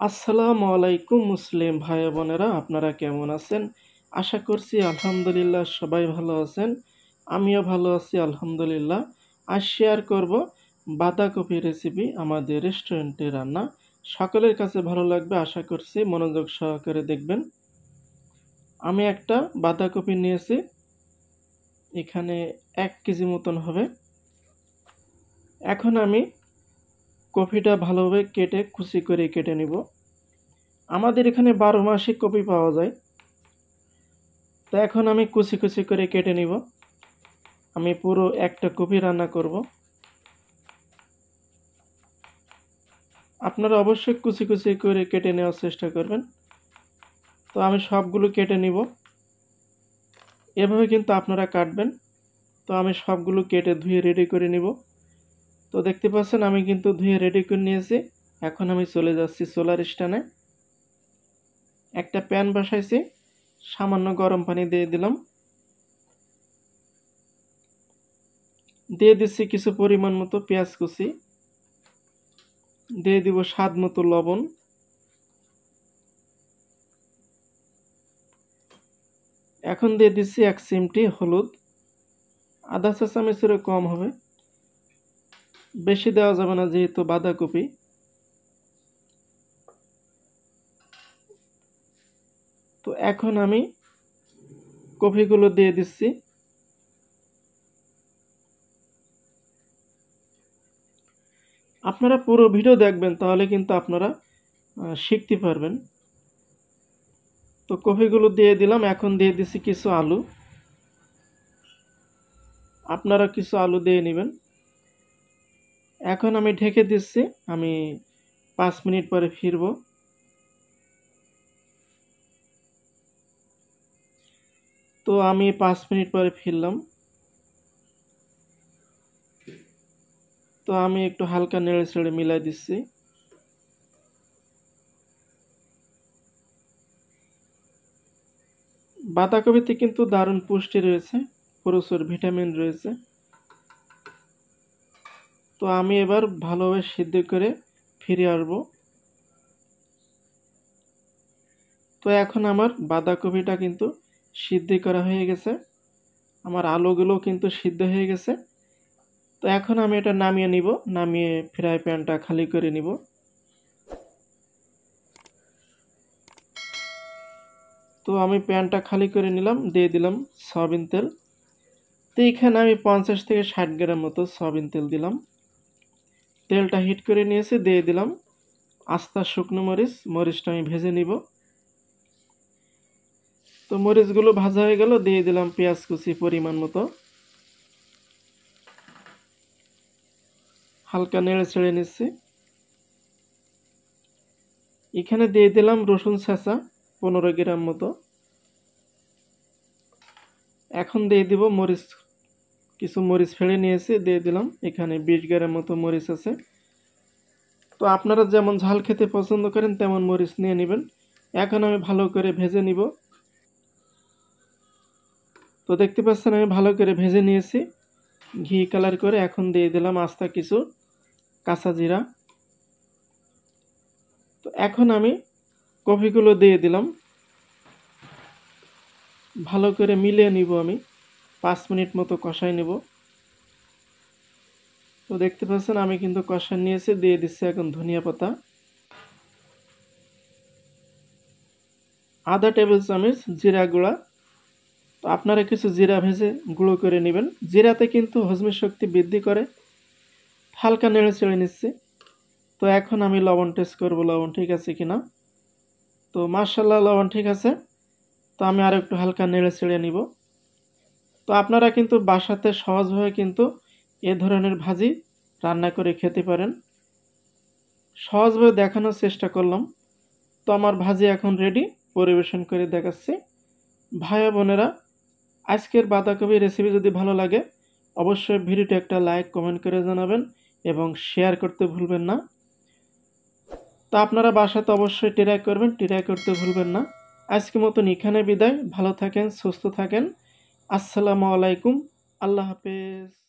আসসালামু আলাইকুম মুসলিম ভাই বোনেরা, আপনারা কেমন আছেন? আশা করছি আলহামদুলিল্লাহ সবাই ভালো আছেন। আমিও ভালো আছি আলহামদুলিল্লাহ। আজ শেয়ার করব বাঁধাকপি রেসিপি, আমাদের রেস্টুরেন্টে রান্না। সকলের কাছে ভালো লাগবে আশা করছি, মনোযোগ সহকারে দেখবেন। আমি একটা বাঁধাকপি নিয়েছি, এখানে 1 কেজি মতন হবে। এখন আমি কপিটা ভালোভাবে কেটে কুচি করে কেটে নিব। আমাদের এখানে 12 মাসই কপি পাওয়া যায়। তো এখন আমি কুচি কুচি করে কেটে নিব। আমি পুরো একটা কপি রান্না করব। আপনারা অবশ্যই কুচি কুচি করে কেটে নেওয়ার চেষ্টা করবেন। তো আমি সবগুলো কেটে নিব, এভাবে কিন্তু আপনারা কাটবেন। তো আমি সবগুলো কেটে ধুয়ে রেডি করে নিব। তো দেখতে পাচ্ছেন আমি কিন্তু ধুয়ে রেডি করে নিয়েছি। এখন আমি চলে যাচ্ছি সোলার স্ট্যান্ডে। একটা প্যান বসাইছি, সামান্য গরম পানি দিয়ে দিলাম। দিয়ে দিচ্ছি কিছু পরিমাণ মতো পেঁয়াজ কুচি, দিয়ে দিব স্বাদ মতো লবণ, এখন দিয়ে দিচ্ছি 1 চিমটি হলুদ, আধা চা চামচেরও কম হবে, বেশি দেওয়া যাবে না যেহেতু বাঁধাকপি। তো এখন আমি কপিগুলো দিয়ে দিচ্ছি। আপনারা পুরো ভিডিও দেখবেন, তাহলে কিন্তু আপনারা শিখতে পারবেন। তো কপিগুলো দিয়ে দিলাম। এখন দিয়ে দিচ্ছি কিছু আলু, আপনারা কিছু আলু দিয়ে নেবেন। এখন আমি ঢেকে দিচ্ছি, আমি 5 মিনিট পরে ফিরব। তো আমি 5 মিনিট পরে ফিরলাম। তো আমি একটু হালকা নেড়ে চেড়ে মিলাই দিচ্ছি। বাঁধাকপিতে কিন্তু দারুণ পুষ্টি রয়েছে, প্রচুর ভিটামিন রয়েছে। তো আমি এবার ভালোভাবে সিদ্ধ করে ফিরে আসব। তো এখন আমার বাঁধাকপিটা কিন্তু সিদ্ধ করা হয়ে গেছে, আমার আলুগুলো কিন্তু সিদ্ধ হয়ে গেছে। তো এখন আমি এটা নামিয়ে নিব, নামিয়ে ফ্রাই প্যানটা খালি করে নিব। তো আমি প্যানটা খালি করে নিলাম, দিয়ে দিলাম সয়াবিন তেল। তো এখানে আমি 50 থেকে 60 গ্রাম মতো সয়াবিন তেল দিলাম। তেলটা হিট করে নিয়েছি, দিয়ে দিলাম আস্তা শুকনো মরিচ, মরিচটা আমি ভেজে নিব। তো মরিচগুলো ভাজা হয়ে গেল, দিয়ে দিলাম পেঁয়াজ কুচি পরিমাণ মতো, হালকা নেড়ে ছেড়ে নিচ্ছি। এখানে দিয়ে দিলাম রসুন ছেঁচা 15 গ্রাম মতো। এখন দিয়ে দিব মরিচ, কিছু মরিচ ফেলে নিয়েছি, দিয়ে দিলাম। এখানে 20 গ্রাম মতো মরিচ আছে। তো আপনারা যেমন ঝাল খেতে পছন্দ করেন তেমন মরিচ নিয়ে নেবেন। এখন আমি ভালো করে ভেজে নিব। তো দেখতে পাচ্ছেন আমি ভালো করে ভেজে নিয়েছি ঘি কালার করে। এখন দিয়ে দিলাম আস্তা কিছু কাঁচা জিরা। তো এখন আমি কপিগুলো দিয়ে দিলাম, ভালো করে মিলিয়ে নিব। আমি 5 মিনিট মতো কষাই নেব। তো দেখতে পাচ্ছেন আমি কিন্তু কষাই নিয়েছি, দিয়ে দিচ্ছি এখন ধনিয়া পাতা, আধা টেবিল চামচ জিরা গুঁড়া। তো আপনারা কিছু জিরা ভেজে গুঁড়ো করে নেবেন, জিরাতে কিন্তু হজমের শক্তি বৃদ্ধি করে। হালকা নেড়ে চেড়ে নিচ্ছি। তো এখন আমি লবণ টেস্ট করব, লবণ ঠিক আছে কিনা। তো মাশাআল্লাহ লবণ ঠিক আছে। তো আমি আরও একটু হালকা নেড়ে চেড়ে নিব। তো আপনারা কিন্তু বাসাতে সহজভাবে কিন্তু এ ধরনের ভাজি রান্না করে খেতে পারেন। সহজভাবে দেখানোর চেষ্টা করলাম। তো আমার ভাজি এখন রেডি, পরিবেশন করে দেখাচ্ছি। ভাই বোনেরা, আজকের বাঁধাকপি রেসিপি যদি ভালো লাগে অবশ্যই ভিডিওটি একটা লাইক কমেন্ট করে জানাবেন এবং শেয়ার করতে ভুলবেন না। তো আপনারা বাসাতে অবশ্যই ট্রাই করবেন, ট্রাই করতে ভুলবেন না। আজকের মতন এখানে বিদায়, ভালো থাকেন, সুস্থ থাকেন। আসসালামু আলাইকুম, আল্লাহ হাফেজ।